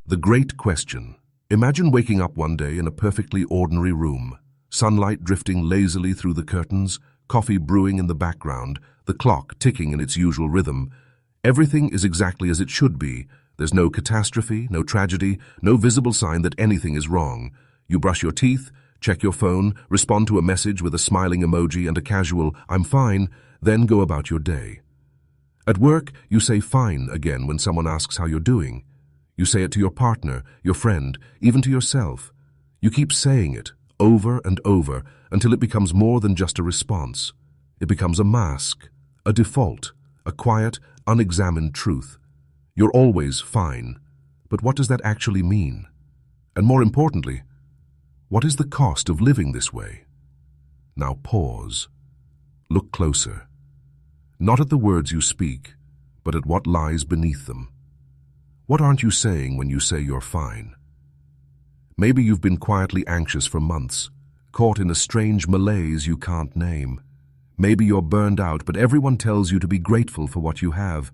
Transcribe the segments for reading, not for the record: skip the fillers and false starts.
The great question. Imagine waking up one day in a perfectly ordinary room, sunlight drifting lazily through the curtains, coffee brewing in the background, the clock ticking in its usual rhythm. Everything is exactly as it should be. There's no catastrophe, no tragedy, no visible sign that anything is wrong. You brush your teeth, check your phone, respond to a message with a smiling emoji and a casual, "I'm fine," then go about your day. At work, you say fine again when someone asks how you're doing. You say it to your partner, your friend, even to yourself. You keep saying it over and over until it becomes more than just a response. It becomes a mask, a default, a quiet, unexamined truth. You're always fine. But what does that actually mean? And more importantly, what is the cost of living this way? Now pause. Look closer. Not at the words you speak, but at what lies beneath them. What aren't you saying when you say you're fine? Maybe you've been quietly anxious for months, caught in a strange malaise you can't name. Maybe you're burned out, but everyone tells you to be grateful for what you have.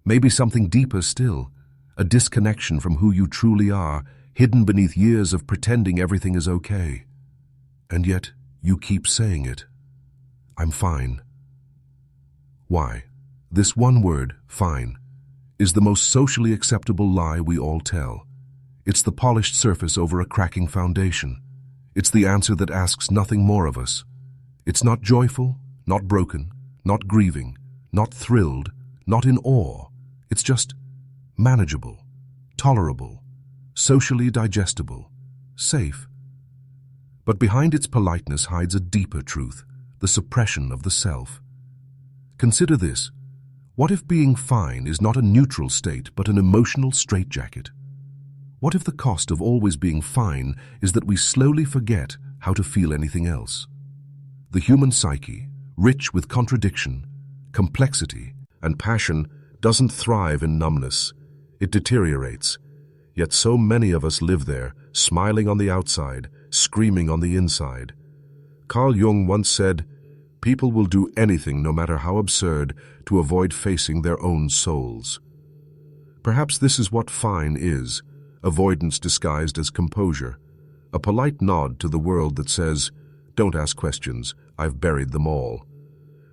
Maybe something deeper still, a disconnection from who you truly are, hidden beneath years of pretending everything is okay. And yet, you keep saying it. I'm fine. Why? This one word, fine, is the most socially acceptable lie we all tell. It's the polished surface over a cracking foundation. It's the answer that asks nothing more of us. It's not joyful, not broken, not grieving, not thrilled, not in awe. It's just manageable, tolerable, socially digestible, safe. But behind its politeness hides a deeper truth, the suppression of the self. Consider this. What if being fine is not a neutral state but an emotional straitjacket? What if the cost of always being fine is that we slowly forget how to feel anything else? The human psyche, rich with contradiction, complexity, and passion, doesn't thrive in numbness. It deteriorates. Yet so many of us live there, smiling on the outside, screaming on the inside. Carl Jung once said, "People will do anything, no matter how absurd, to avoid facing their own souls." Perhaps this is what fine is, avoidance disguised as composure, a polite nod to the world that says, "Don't ask questions, I've buried them all."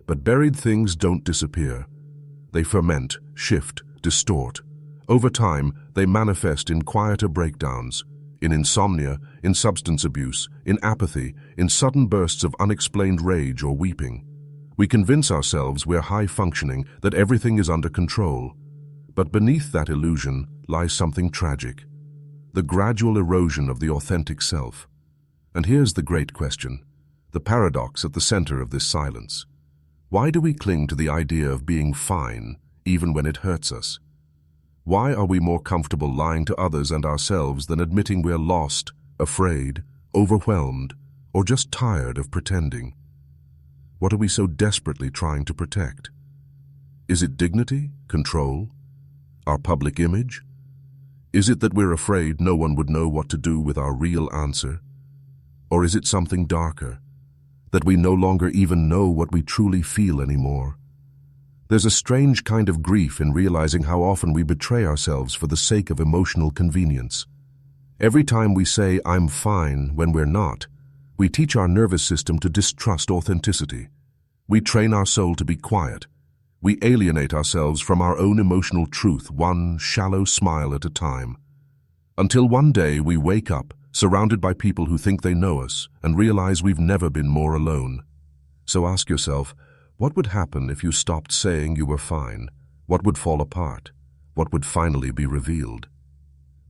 But buried things don't disappear. They ferment, shift, distort. Over time, they manifest in quieter breakdowns, in insomnia, in substance abuse, in apathy, in sudden bursts of unexplained rage or weeping. We convince ourselves we're high-functioning, that everything is under control. But beneath that illusion lies something tragic, the gradual erosion of the authentic self. And here's the great question, the paradox at the center of this silence. Why do we cling to the idea of being fine, even when it hurts us? Why are we more comfortable lying to others and ourselves than admitting we're lost, afraid, overwhelmed, or just tired of pretending? What are we so desperately trying to protect? Is it dignity, control, our public image? Is it that we're afraid no one would know what to do with our real answer? Or is it something darker, that we no longer even know what we truly feel anymore? There's a strange kind of grief in realizing how often we betray ourselves for the sake of emotional convenience. Every time we say, "I'm fine," when we're not, we teach our nervous system to distrust authenticity. We train our soul to be quiet. We alienate ourselves from our own emotional truth, one shallow smile at a time. Until one day we wake up, surrounded by people who think they know us, and realize we've never been more alone. So ask yourself, what would happen if you stopped saying you were fine? What would fall apart? What would finally be revealed?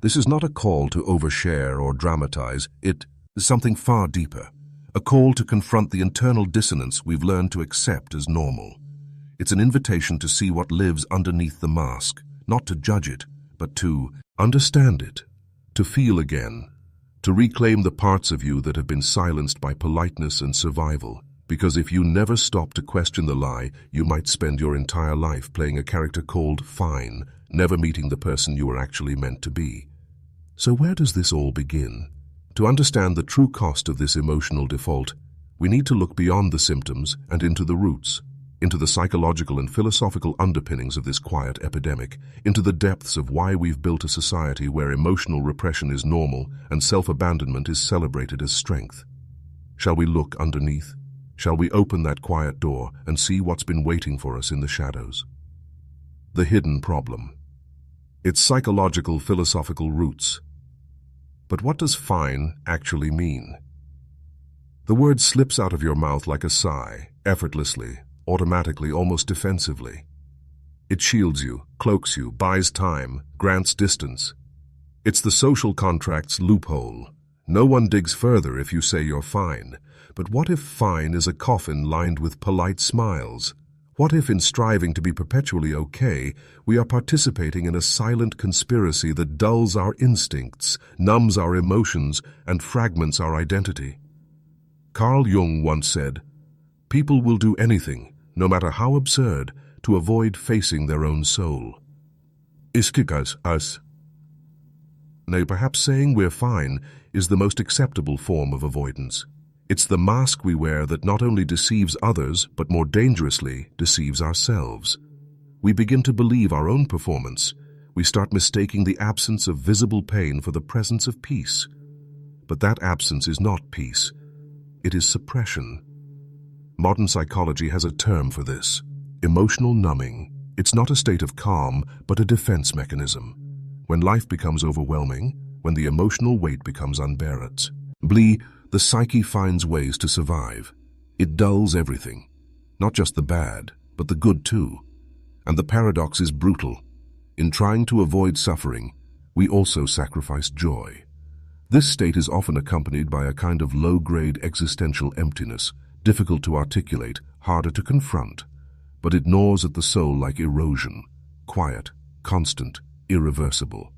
This is not a call to overshare or dramatize. It is something far deeper, a call to confront the internal dissonance we've learned to accept as normal. It's an invitation to see what lives underneath the mask, not to judge it, but to understand it, to feel again, to reclaim the parts of you that have been silenced by politeness and survival. Because if you never stop to question the lie, you might spend your entire life playing a character called fine, never meeting the person you were actually meant to be. So where does this all begin? To understand the true cost of this emotional default, we need to look beyond the symptoms and into the roots. into the psychological and philosophical underpinnings of this quiet epidemic, into the depths of why we've built a society where emotional repression is normal and self-abandonment is celebrated as strength. Shall we look underneath? Shall we open that quiet door and see what's been waiting for us in the shadows? The hidden problem. Its psychological, philosophical roots. But what does fine actually mean? The word slips out of your mouth like a sigh, effortlessly, automatically, almost defensively. It shields you, cloaks you, buys time, grants distance. It's the social contract's loophole. No one digs further if you say you're fine. But what if fine is a coffin lined with polite smiles? What if, in striving to be perpetually okay, we are participating in a silent conspiracy that dulls our instincts, numbs our emotions, and fragments our identity? Carl Jung once said, "People will do anything, no matter how absurd, to avoid facing their own soul." Iskikas us. Nay, perhaps saying we're fine is the most acceptable form of avoidance. It's the mask we wear that not only deceives others, but more dangerously deceives ourselves. We begin to believe our own performance. We start mistaking the absence of visible pain for the presence of peace. But that absence is not peace. It is suppression. Modern psychology has a term for this: emotional numbing. It's not a state of calm, but a defense mechanism. When life becomes overwhelming, when the emotional weight becomes unbearable, the psyche finds ways to survive. It dulls everything, not just the bad, but the good too. And the paradox is brutal. In trying to avoid suffering, we also sacrifice joy. This state is often accompanied by a kind of low-grade existential emptiness, difficult to articulate, harder to confront, but it gnaws at the soul like erosion, quiet, constant, irreversible.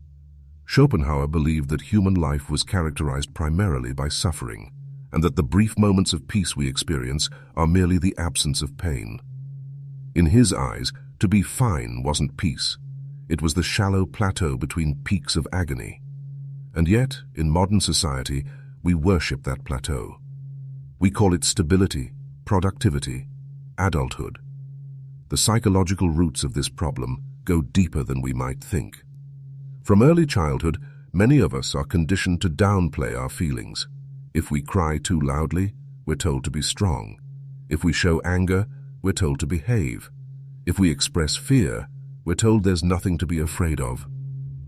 Schopenhauer believed that human life was characterized primarily by suffering, and that the brief moments of peace we experience are merely the absence of pain. In his eyes, to be fine wasn't peace. It was the shallow plateau between peaks of agony. And yet, in modern society, we worship that plateau. We call it stability, productivity, adulthood. The psychological roots of this problem go deeper than we might think. From early childhood, many of us are conditioned to downplay our feelings. If we cry too loudly, we're told to be strong. If we show anger, we're told to behave. If we express fear, we're told there's nothing to be afraid of.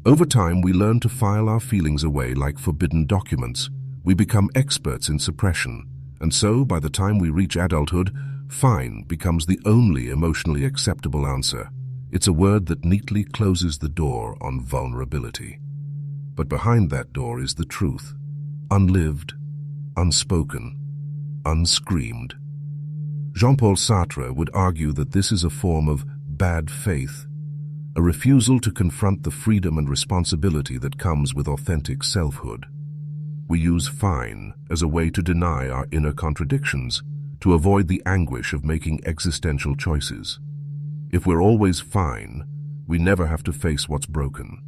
Over time, we learn to file our feelings away like forbidden documents. We become experts in suppression. And so, by the time we reach adulthood, fine becomes the only emotionally acceptable answer. It's a word that neatly closes the door on vulnerability. But behind that door is the truth, unlived, unspoken, unscreamed. Jean-Paul Sartre would argue that this is a form of bad faith, a refusal to confront the freedom and responsibility that comes with authentic selfhood. We use fine as a way to deny our inner contradictions, to avoid the anguish of making existential choices. If we're always fine, we never have to face what's broken.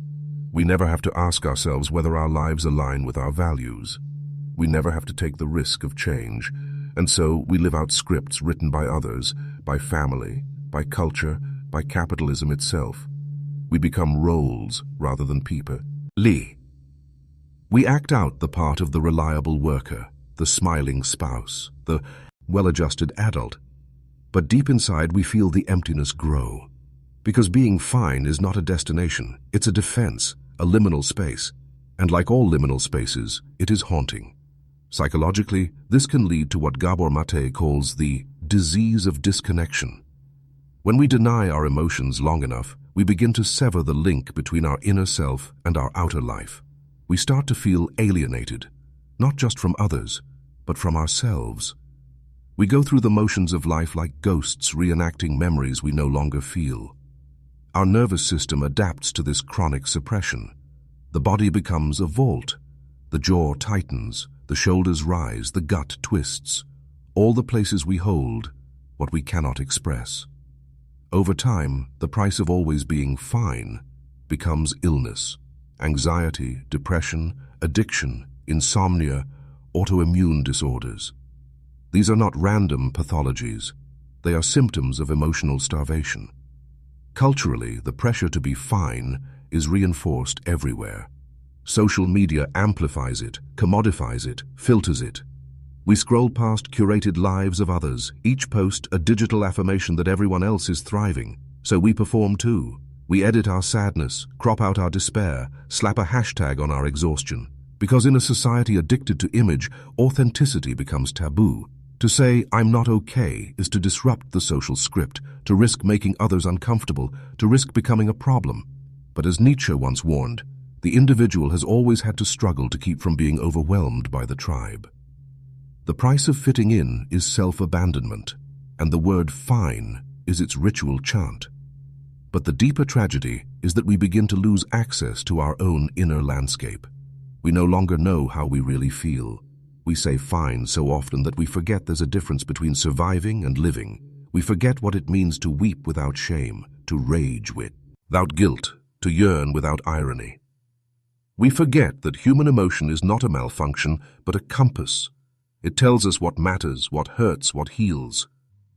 We never have to ask ourselves whether our lives align with our values. We never have to take the risk of change, and so we live out scripts written by others, by family, by culture, by capitalism itself. We become roles rather than people. We act out the part of the reliable worker, the smiling spouse, the well-adjusted adult. But deep inside, we feel the emptiness grow. Because being fine is not a destination, it's a defense, a liminal space. And like all liminal spaces, it is haunting. Psychologically, this can lead to what Gabor Mate calls the disease of disconnection. When we deny our emotions long enough, we begin to sever the link between our inner self and our outer life. We start to feel alienated, not just from others, but from ourselves. We go through the motions of life like ghosts reenacting memories we no longer feel. Our nervous system adapts to this chronic suppression. The body becomes a vault. The jaw tightens, the shoulders rise, the gut twists. All the places we hold, what we cannot express. Over time, the price of always being fine becomes illness, anxiety, depression, addiction, insomnia, autoimmune disorders. These are not random pathologies. They are symptoms of emotional starvation. Culturally, the pressure to be fine is reinforced everywhere. Social media amplifies it, commodifies it, filters it. We scroll past curated lives of others, each post a digital affirmation that everyone else is thriving, so we perform too. We edit our sadness, crop out our despair, slap a hashtag on our exhaustion. Because in a society addicted to image, authenticity becomes taboo. To say, "I'm not okay," is to disrupt the social script, to risk making others uncomfortable, to risk becoming a problem. But as Nietzsche once warned, the individual has always had to struggle to keep from being overwhelmed by the tribe. The price of fitting in is self-abandonment, and the word fine is its ritual chant. But the deeper tragedy is that we begin to lose access to our own inner landscape. We no longer know how we really feel. We say fine so often that we forget there's a difference between surviving and living. We forget what it means to weep without shame, to rage without guilt, to yearn without irony. We forget that human emotion is not a malfunction, but a compass. It tells us what matters, what hurts, what heals.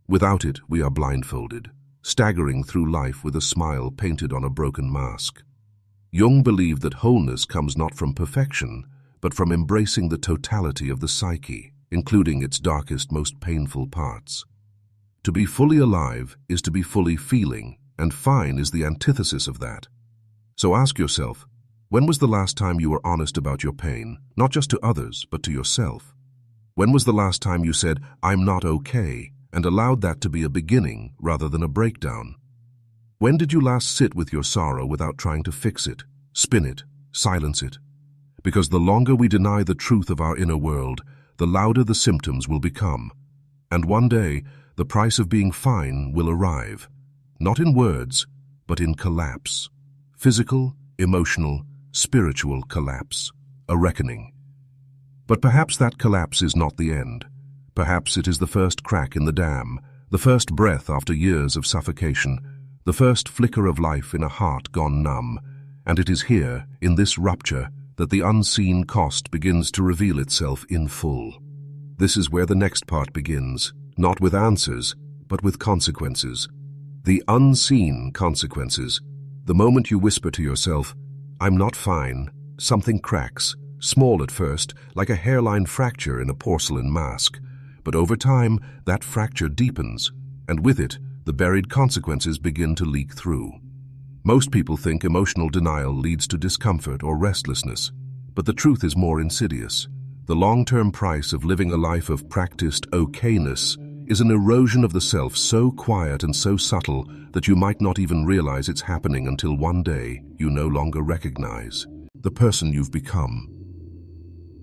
Without it, we are blindfolded, staggering through life with a smile painted on a broken mask. Jung believed that wholeness comes not from perfection, but from embracing the totality of the psyche, including its darkest, most painful parts. To be fully alive is to be fully feeling, and fine is the antithesis of that. So ask yourself, when was the last time you were honest about your pain, not just to others, but to yourself? When was the last time you said, "I'm not okay," and allowed that to be a beginning rather than a breakdown? When did you last sit with your sorrow without trying to fix it, spin it, silence it? Because the longer we deny the truth of our inner world, the louder the symptoms will become. And one day, the price of being fine will arrive, not in words, but in collapse. Physical, emotional, spiritual collapse, a reckoning. But perhaps that collapse is not the end. Perhaps it is the first crack in the dam, the first breath after years of suffocation, the first flicker of life in a heart gone numb. And it is here, in this rupture, that the unseen cost begins to reveal itself in full. This is where the next part begins, not with answers, but with consequences. The unseen consequences. The moment you whisper to yourself, "I'm not fine," something cracks, small at first, like a hairline fracture in a porcelain mask. But over time, that fracture deepens, and with it, the buried consequences begin to leak through. Most people think emotional denial leads to discomfort or restlessness, but the truth is more insidious. The long-term price of living a life of practiced okayness is an erosion of the self so quiet and so subtle that you might not even realize it's happening until one day you no longer recognize the person you've become.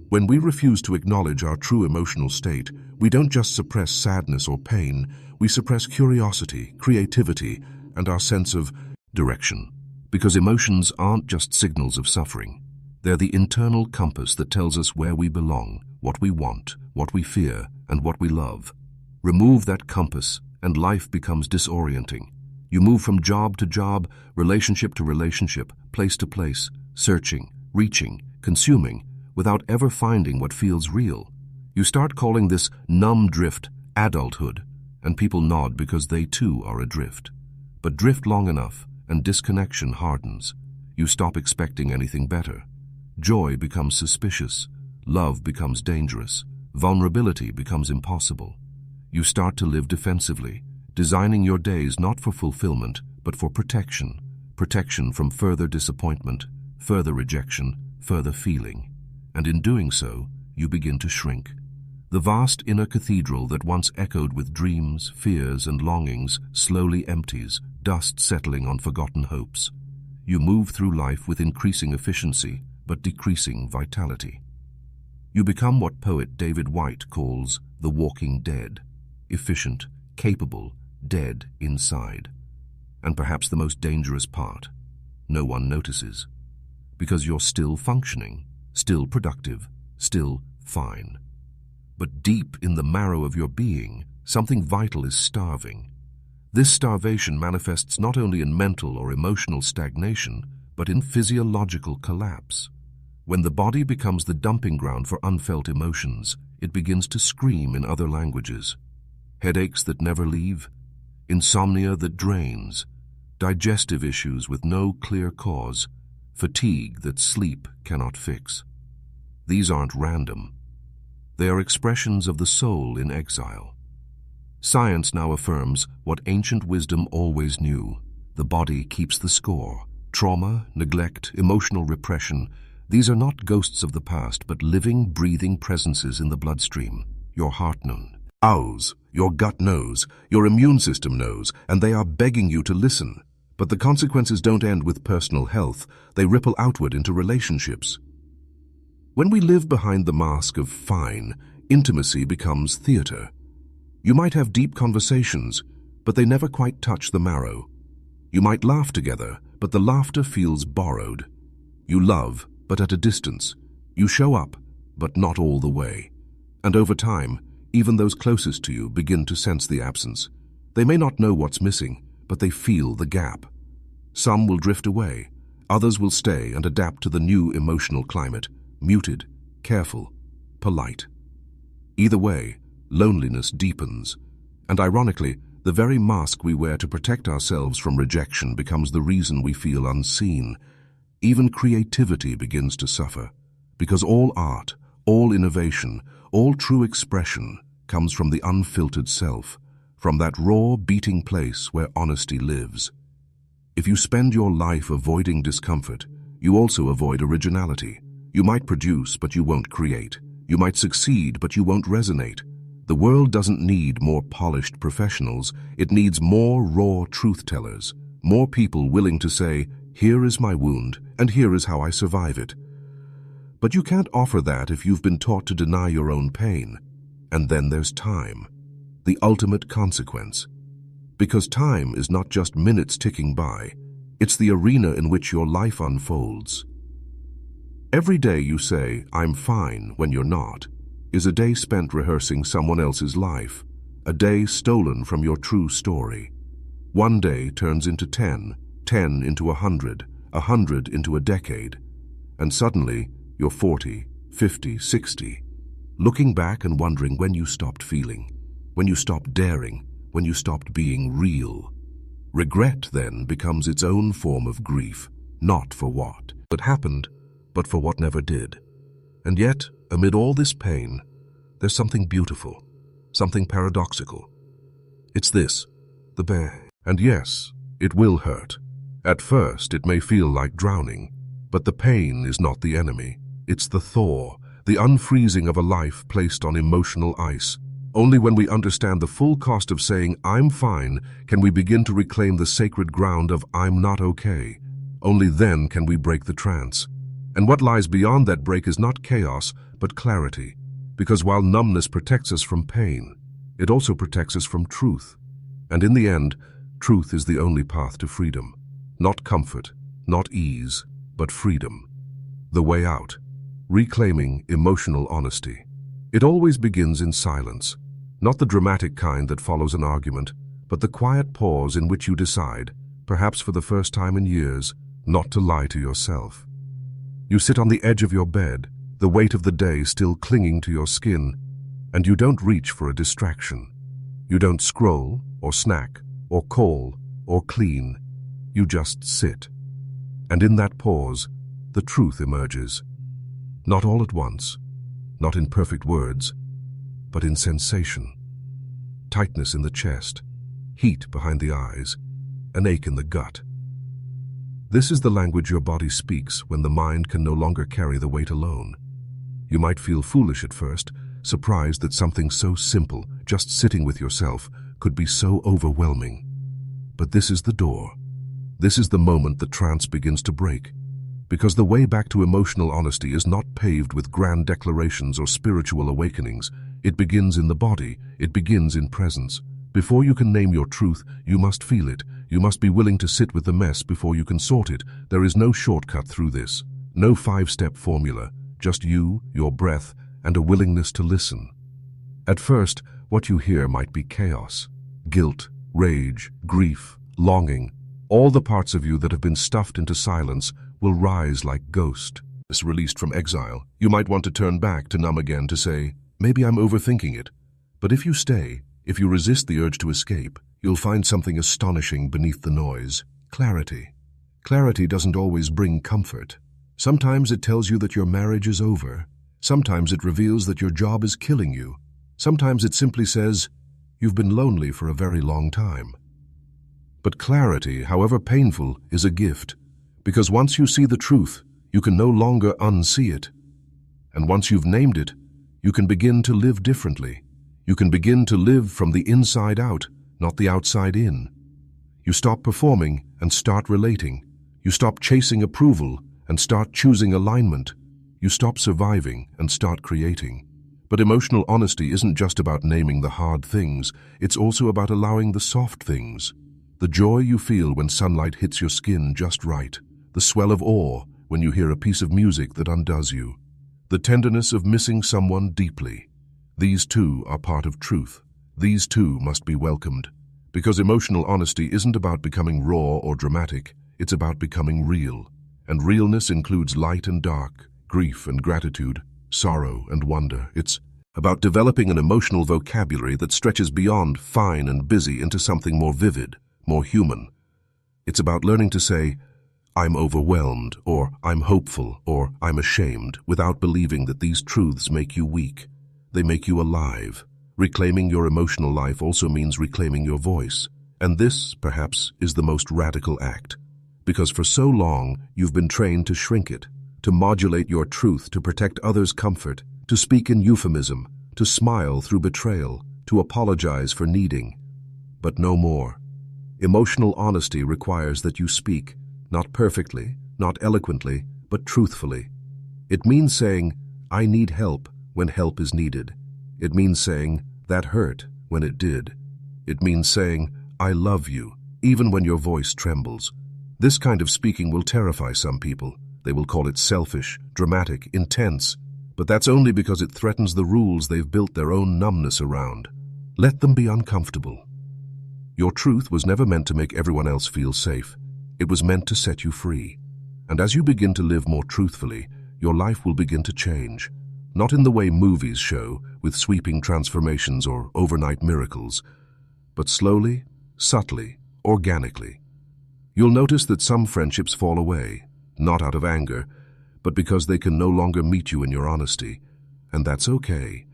When we refuse to acknowledge our true emotional state, we don't just suppress sadness or pain, we suppress curiosity, creativity, and our sense of direction. Because emotions aren't just signals of suffering. They're the internal compass that tells us where we belong, what we want, what we fear, and what we love. Remove that compass, and life becomes disorienting. You move from job to job, relationship to relationship, place to place, searching, reaching, consuming, without ever finding what feels real. You start calling this numb drift adulthood, and people nod because they too are adrift. But drift long enough, and disconnection hardens. You stop expecting anything better. Joy becomes suspicious. Love becomes dangerous. Vulnerability becomes impossible. You start to live defensively, designing your days not for fulfillment, but for protection. Protection from further disappointment, further rejection, further feeling. And in doing so, you begin to shrink. The vast inner cathedral that once echoed with dreams, fears, and longings slowly empties, dust settling on forgotten hopes. You move through life with increasing efficiency, but decreasing vitality. You become what poet David Whyte calls the walking dead, efficient, capable, dead inside. And perhaps the most dangerous part, no one notices, because you're still functioning, still productive, still fine. But deep in the marrow of your being, something vital is starving. This starvation manifests not only in mental or emotional stagnation, but in physiological collapse. When the body becomes the dumping ground for unfelt emotions, it begins to scream in other languages. headaches that never leave, insomnia that drains, digestive issues with no clear cause, fatigue that sleep cannot fix. These aren't random. They are expressions of the soul in exile. Science now affirms what ancient wisdom always knew. The body keeps the score. Trauma, neglect, emotional repression, these are not ghosts of the past, but living, breathing presences in the bloodstream. Your heart knows, your gut knows, your immune system knows, and they are begging you to listen. But the consequences don't end with personal health. They ripple outward into relationships. When we live behind the mask of fine, intimacy becomes theater. You might have deep conversations, but they never quite touch the marrow. You might laugh together, but the laughter feels borrowed. You love, but at a distance. You show up, but not all the way. And over time, even those closest to you begin to sense the absence. They may not know what's missing, but they feel the gap. Some will drift away. Others will stay and adapt to the new emotional climate, muted, careful, polite. Either way, loneliness deepens. And ironically, the very mask we wear to protect ourselves from rejection becomes the reason we feel unseen. Even creativity begins to suffer, because all art, all innovation, all true expression comes from the unfiltered self, from that raw, beating place where honesty lives. If you spend your life avoiding discomfort, you also avoid originality. You might produce, but you won't create. You might succeed, but you won't resonate. The world doesn't need more polished professionals. It needs more raw truth-tellers, more people willing to say, here is my wound, and here is how I survive it. But you can't offer that if you've been taught to deny your own pain. And then there's time, the ultimate consequence. Because time is not just minutes ticking by, it's the arena in which your life unfolds. Every day you say, I'm fine, when you're not, is a day spent rehearsing someone else's life, a day stolen from your true story. One day turns into 10, 10 into 100, 100 into a decade, and suddenly you're 40, 50, 60, looking back and wondering when you stopped feeling, when you stopped daring, when you stopped being real. Regret then becomes its own form of grief, not for what had happened, but for what never did. And yet, amid all this pain, there's something beautiful, something paradoxical. It's this, the bear. And yes, it will hurt. At first, it may feel like drowning, but the pain is not the enemy. It's the thaw, the unfreezing of a life placed on emotional ice. Only when we understand the full cost of saying, I'm fine, can we begin to reclaim the sacred ground of I'm not okay. Only then can we break the trance. And what lies beyond that break is not chaos, but clarity. Because while numbness protects us from pain, it also protects us from truth. And in the end, truth is the only path to freedom. Not comfort, not ease, but freedom. The way out. Reclaiming emotional honesty. It always begins in silence. Not the dramatic kind that follows an argument, but the quiet pause in which you decide, perhaps for the first time in years, not to lie to yourself. You sit on the edge of your bed, the weight of the day still clinging to your skin, and you don't reach for a distraction. You don't scroll, or snack, or call, or clean. You just sit. And in that pause, the truth emerges. Not all at once, not in perfect words, but in sensation. Tightness in the chest, heat behind the eyes, an ache in the gut. This is the language your body speaks when the mind can no longer carry the weight alone. You might feel foolish at first, surprised that something so simple, just sitting with yourself, could be so overwhelming. But this is the door. This is the moment the trance begins to break. Because the way back to emotional honesty is not paved with grand declarations or spiritual awakenings. It begins in the body. It begins in presence. Before you can name your truth, you must feel it. You must be willing to sit with the mess before you can sort it. There is no shortcut through this. No 5-step formula. Just you, your breath, and a willingness to listen. At first, what you hear might be chaos. Guilt, rage, grief, longing. All the parts of you that have been stuffed into silence will rise like ghost. Released from exile, you might want to turn back to numb again to say, maybe I'm overthinking it. But if you stay, If you resist the urge to escape, you'll find something astonishing beneath the noise: clarity. Clarity doesn't always bring comfort. Sometimes it tells you that your marriage is over. Sometimes it reveals that your job is killing you. Sometimes it simply says, you've been lonely for a very long time. But clarity, however painful, is a gift, because once you see the truth, you can no longer unsee it. And once you've named it, you can begin to live differently. You can begin to live from the inside out, not the outside in. You stop performing and start relating. You stop chasing approval and start choosing alignment. You stop surviving and start creating. But emotional honesty isn't just about naming the hard things, it's also about allowing the soft things. The joy you feel when sunlight hits your skin just right. The swell of awe when you hear a piece of music that undoes you. The tenderness of missing someone deeply. These too are part of truth. These too must be welcomed. Because emotional honesty isn't about becoming raw or dramatic, it's about becoming real. And realness includes light and dark, grief and gratitude, sorrow and wonder. It's about developing an emotional vocabulary that stretches beyond fine and busy into something more vivid, more human. It's about learning to say, I'm overwhelmed, or I'm hopeful, or I'm ashamed, without believing that these truths make you weak. They make you alive. Reclaiming your emotional life also means reclaiming your voice. And this, perhaps, is the most radical act. Because for so long, you've been trained to shrink it, to modulate your truth, to protect others' comfort, to speak in euphemism, to smile through betrayal, to apologize for needing. But no more. Emotional honesty requires that you speak, not perfectly, not eloquently, but truthfully. It means saying, I need help, when help is needed. It means saying, that hurt, when it did. It means saying, I love you, even when your voice trembles. This kind of speaking will terrify some people. They will call it selfish, dramatic, intense. But that's only because it threatens the rules they've built their own numbness around. Let them be uncomfortable. Your truth was never meant to make everyone else feel safe. It was meant to set you free. And as you begin to live more truthfully, your life will begin to change. Not in the way movies show, with sweeping transformations or overnight miracles, but slowly, subtly, organically. You'll notice that some friendships fall away, not out of anger, but because they can no longer meet you in your honesty. And that's okay,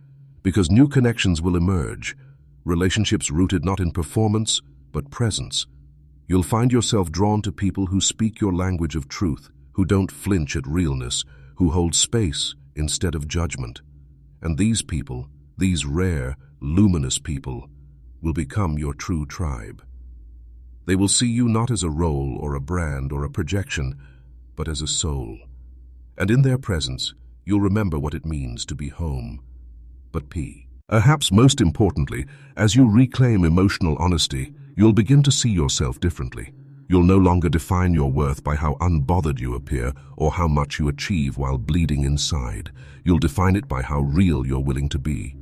because new connections will emerge, relationships rooted not in performance, but presence. You'll find yourself drawn to people who speak your language of truth, who don't flinch at realness, who hold space instead of judgment. And these people, these rare, luminous people, will become your true tribe. They will see you not as a role or a brand or a projection, but as a soul. And in their presence, you'll remember what it means to be home. But perhaps most importantly, as you reclaim emotional honesty, you'll begin to see yourself differently. You'll no longer define your worth by how unbothered you appear or how much you achieve while bleeding inside. You'll define it by how real you're willing to be.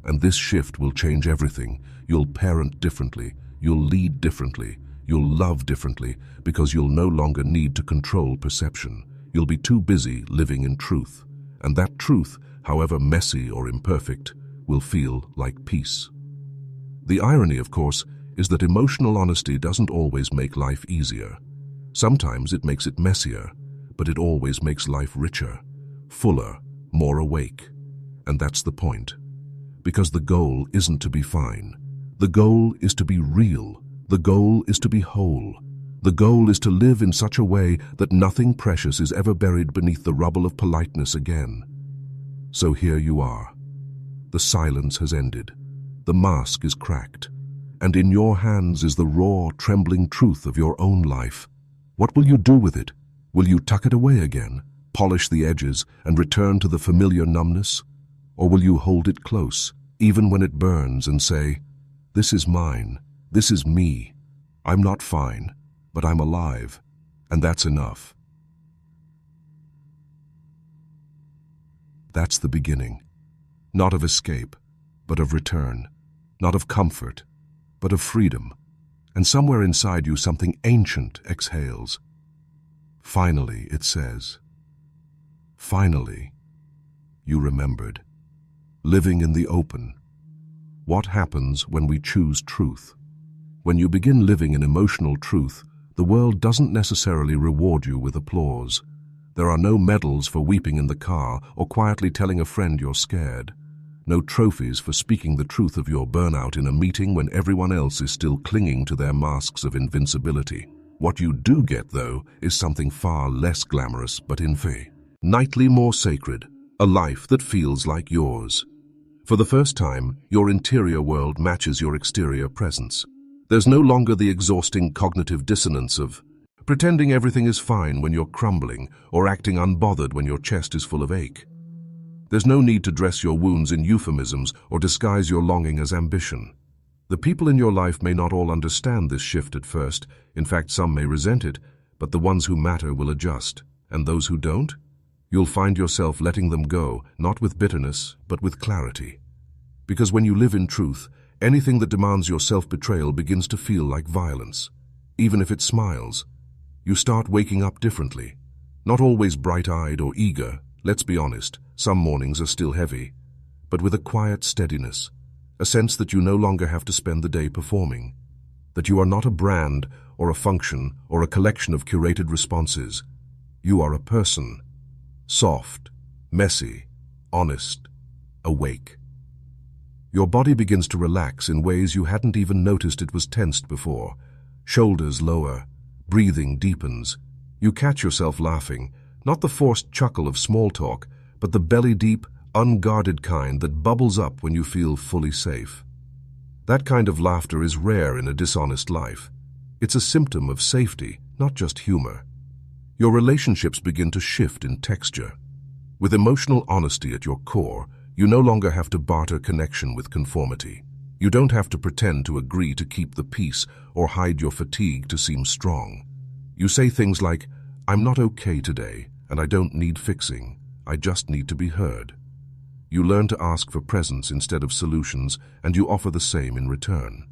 And this shift will change everything. You'll parent differently. You'll lead differently. You'll love differently because you'll no longer need to control perception. You'll be too busy living in truth. And that truth, however messy or imperfect, will feel like peace. The irony, of course, is that emotional honesty doesn't always make life easier. Sometimes it makes it messier, but it always makes life richer, fuller, more awake. And that's the point. Because the goal isn't to be fine. The goal is to be real. The goal is to be whole. The goal is to live in such a way that nothing precious is ever buried beneath the rubble of politeness again. So here you are. The silence has ended. The mask is cracked. And in your hands is the raw, trembling truth of your own life. What will you do with it? Will you tuck it away again, polish the edges, and return to the familiar numbness? Or will you hold it close, even when it burns, and say, this is mine, this is me. I'm not fine, but I'm alive, and that's enough. That's the beginning. Not of escape, but of return. Not of comfort, but of freedom. And somewhere inside you something ancient exhales. Finally, it says. Finally, you remembered. Living in the open. What happens when we choose truth? When you begin living in emotional truth, the world doesn't necessarily reward you with applause. There are no medals for weeping in the car or quietly telling a friend you're scared. No trophies for speaking the truth of your burnout in a meeting when everyone else is still clinging to their masks of invincibility. What you do get, though, is something far less glamorous but infinitely more sacred, a life that feels like yours. For the first time, your interior world matches your exterior presence. There's no longer the exhausting cognitive dissonance of pretending everything is fine when you're crumbling or acting unbothered when your chest is full of ache. There's no need to dress your wounds in euphemisms or disguise your longing as ambition. The people in your life may not all understand this shift at first. In fact, some may resent it, but the ones who matter will adjust. And those who don't? You'll find yourself letting them go, not with bitterness, but with clarity. Because when you live in truth, anything that demands your self-betrayal begins to feel like violence. Even if it smiles, you start waking up differently. Not always bright-eyed or eager, let's be honest, some mornings are still heavy, but with a quiet steadiness, a sense that you no longer have to spend the day performing, that you are not a brand or a function or a collection of curated responses. You are a person, soft, messy, honest, awake. Your body begins to relax in ways you hadn't even noticed it was tensed before. Shoulders lower, breathing deepens. You catch yourself laughing, not the forced chuckle of small talk, but the belly-deep, unguarded kind that bubbles up when you feel fully safe. That kind of laughter is rare in a dishonest life. It's a symptom of safety, not just humor. Your relationships begin to shift in texture. With emotional honesty at your core, you no longer have to barter connection with conformity. You don't have to pretend to agree to keep the peace or hide your fatigue to seem strong. You say things like, "I'm not okay today, and I don't need fixing. I just need to be heard." You learn to ask for presence instead of solutions, and you offer the same in return.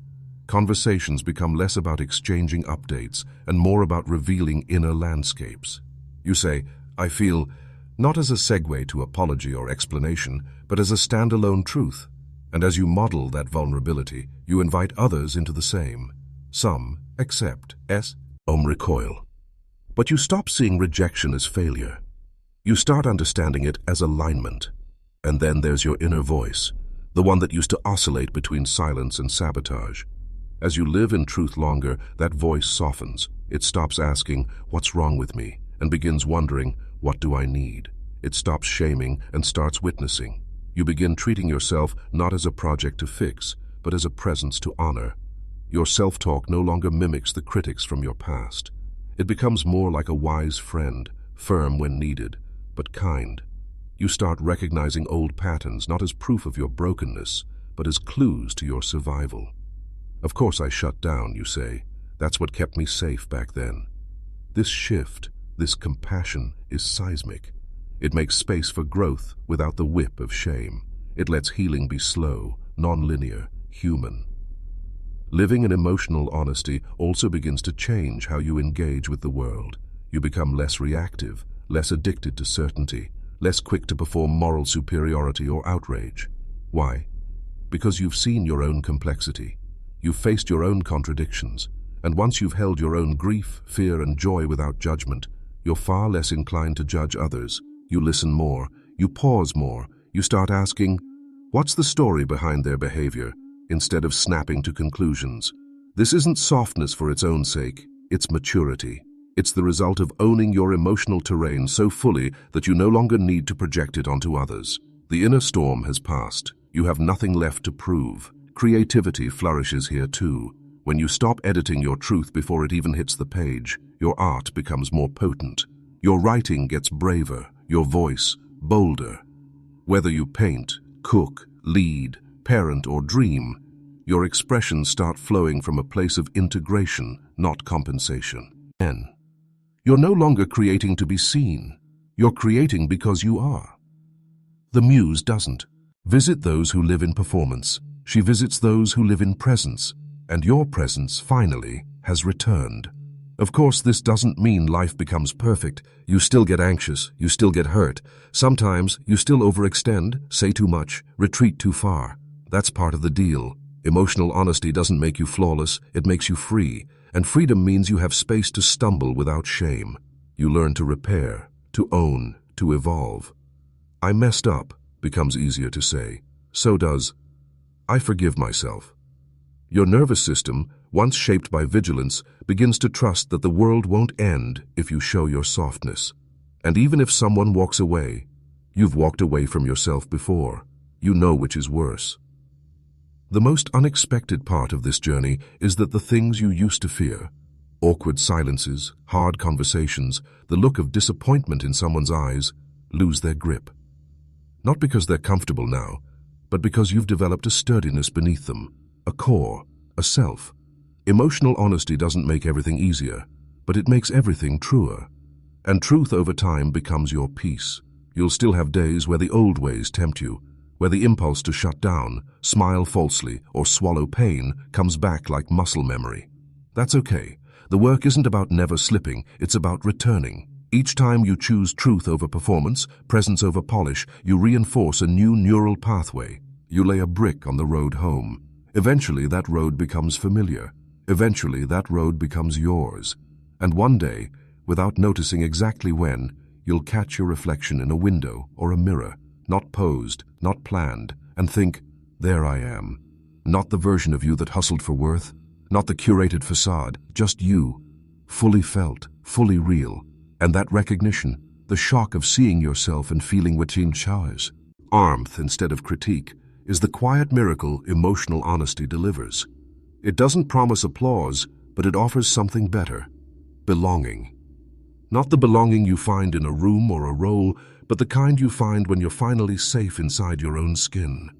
Conversations become less about exchanging updates and more about revealing inner landscapes. You say, "I feel," not as a segue to apology or explanation, but as a standalone truth. And as you model that vulnerability, you invite others into the same. Some accept, recoil. But you stop seeing rejection as failure. You start understanding it as alignment. And then there's your inner voice, the one that used to oscillate between silence and sabotage. As you live in truth longer, that voice softens. It stops asking, "What's wrong with me?" and begins wondering, "What do I need?" It stops shaming and starts witnessing. You begin treating yourself not as a project to fix, but as a presence to honor. Your self-talk no longer mimics the critics from your past. It becomes more like a wise friend, firm when needed, but kind. You start recognizing old patterns not as proof of your brokenness, but as clues to your survival. "Of course I shut down," you say. "That's what kept me safe back then." This shift, this compassion, is seismic. It makes space for growth without the whip of shame. It lets healing be slow, non-linear, human. Living in emotional honesty also begins to change how you engage with the world. You become less reactive, less addicted to certainty, less quick to perform moral superiority or outrage. Why? Because you've seen your own complexity. You've faced your own contradictions. And once you've held your own grief, fear, and joy without judgment, you're far less inclined to judge others. You listen more. You pause more. You start asking, "What's the story behind their behavior?" instead of snapping to conclusions. This isn't softness for its own sake. It's maturity. It's the result of owning your emotional terrain so fully that you no longer need to project it onto others. The inner storm has passed. You have nothing left to prove. Creativity flourishes here too. When you stop editing your truth before it even hits the page, your art becomes more potent. Your writing gets braver, your voice bolder. Whether you paint, cook, lead, parent, or dream, your expressions start flowing from a place of integration, not compensation. N. You're no longer creating to be seen. You're creating because you are. The muse doesn't visit those who live in performance. She visits those who live in presence. And your presence, finally, has returned. Of course, this doesn't mean life becomes perfect. You still get anxious, you still get hurt. Sometimes you still overextend, say too much, retreat too far. That's part of the deal. Emotional honesty doesn't make you flawless, it makes you free. And freedom means you have space to stumble without shame. You learn to repair, to own, to evolve. I messed up becomes easier to say. So does, I forgive myself. Your nervous system, once shaped by vigilance, begins to trust that the world won't end if you show your softness. And even if someone walks away, you've walked away from yourself before. You know which is worse. The most unexpected part of this journey is that the things you used to fear, awkward silences, hard conversations, the look of disappointment in someone's eyes, lose their grip. Not because they're comfortable now, but because you've developed a sturdiness beneath them, a core, a self. Emotional honesty doesn't make everything easier, but it makes everything truer. And truth over time becomes your peace. You'll still have days where the old ways tempt you, where the impulse to shut down, smile falsely, or swallow pain comes back like muscle memory. That's okay. The work isn't about never slipping, it's about returning. Each time you choose truth over performance, presence over polish, you reinforce a new neural pathway. You lay a brick on the road home. Eventually that road becomes familiar. Eventually that road becomes yours. And one day, without noticing exactly when, you'll catch your reflection in a window or a mirror, not posed, not planned, and think, there I am. Not the version of you that hustled for worth, not the curated facade, just you, fully felt, fully real. And that recognition, the shock of seeing yourself and feeling within showers, warmth instead of critique, is the quiet miracle emotional honesty delivers. It doesn't promise applause, but it offers something better, belonging. Not the belonging you find in a room or a role, but the kind you find when you're finally safe inside your own skin.